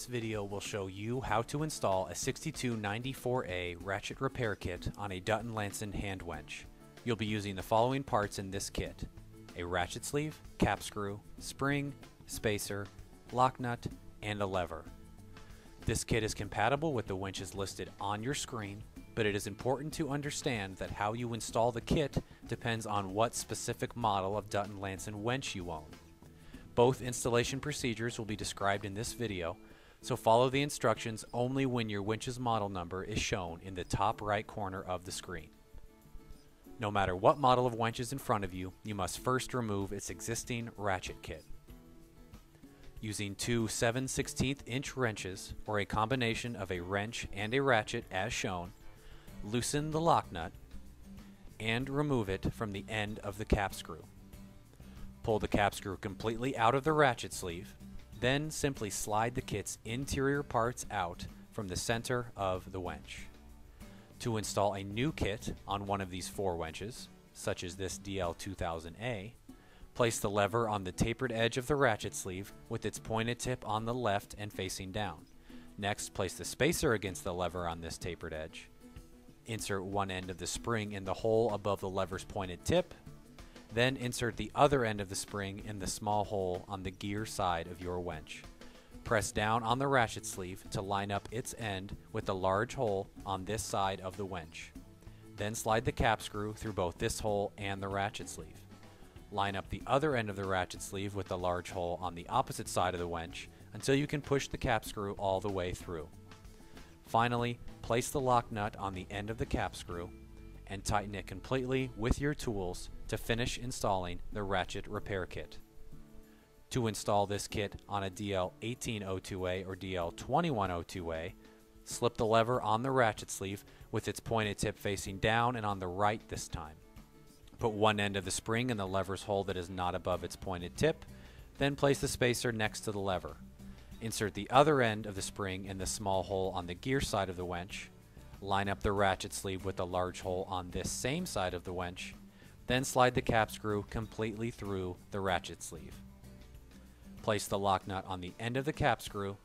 This video will show you how to install a 6294A Ratchet repair kit on a Dutton-Lainson hand winch. You'll be using the following parts in this kit: a ratchet sleeve, cap screw, spring, spacer, lock nut, and a lever. This kit is compatible with the winches listed on your screen, but it is important to understand that how you install the kit depends on what specific model of Dutton-Lainson winch you own. Both installation procedures will be described in this video, so follow the instructions only when your winch's model number is shown in the top right corner of the screen. No matter what model of winch is in front of you, you must first remove its existing ratchet kit. Using two 7/16 inch wrenches, or a combination of a wrench and a ratchet as shown, loosen the lock nut and remove it from the end of the cap screw. Pull the cap screw completely out of the ratchet sleeve, then simply slide the kit's interior parts out from the center of the winch. To install a new kit on one of these four winches, such as this DL2000A, place the lever on the tapered edge of the ratchet sleeve with its pointed tip on the left and facing down. Next, place the spacer against the lever on this tapered edge. Insert one end of the spring in the hole above the lever's pointed tip. Then insert the other end of the spring in the small hole on the gear side of your winch. Press down on the ratchet sleeve to line up its end with the large hole on this side of the winch. Then slide the cap screw through both this hole and the ratchet sleeve. Line up the other end of the ratchet sleeve with the large hole on the opposite side of the winch until you can push the cap screw all the way through. Finally, place the lock nut on the end of the cap screw and tighten it completely with your tools to finish installing the ratchet repair kit. To install this kit on a DL1802A or DL2102A, slip the lever on the ratchet sleeve with its pointed tip facing down and on the right this time. Put one end of the spring in the lever's hole that is not above its pointed tip, then place the spacer next to the lever. Insert the other end of the spring in the small hole on the gear side of the winch. Line up the ratchet sleeve with the large hole on this same side of the winch, then slide the cap screw completely through the ratchet sleeve. Place the lock nut on the end of the cap screw,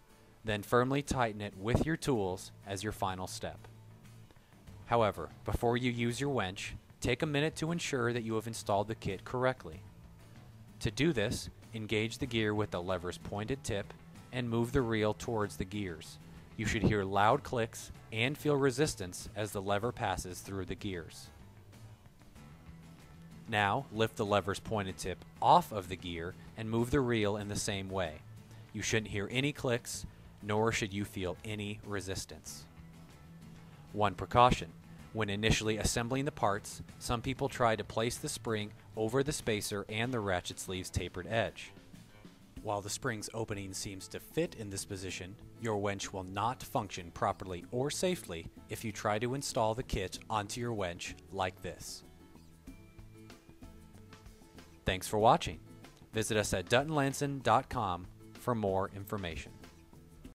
then firmly tighten it with your tools as your final step. However, before you use your winch, take a minute to ensure that you have installed the kit correctly. To do this, engage the gear with the lever's pointed tip and move the reel towards the gears. You should hear loud clicks and feel resistance as the lever passes through the gears. Now, lift the lever's pointed tip off of the gear and move the reel in the same way. You shouldn't hear any clicks, nor should you feel any resistance. One precaution: when initially assembling the parts, some people try to place the spring over the spacer and the ratchet sleeve's tapered edge. While the spring's opening seems to fit in this position, your winch will not function properly or safely if you try to install the kit onto your winch like this. Thanks for watching. Visit us at Dutton-Lainson.com for more information.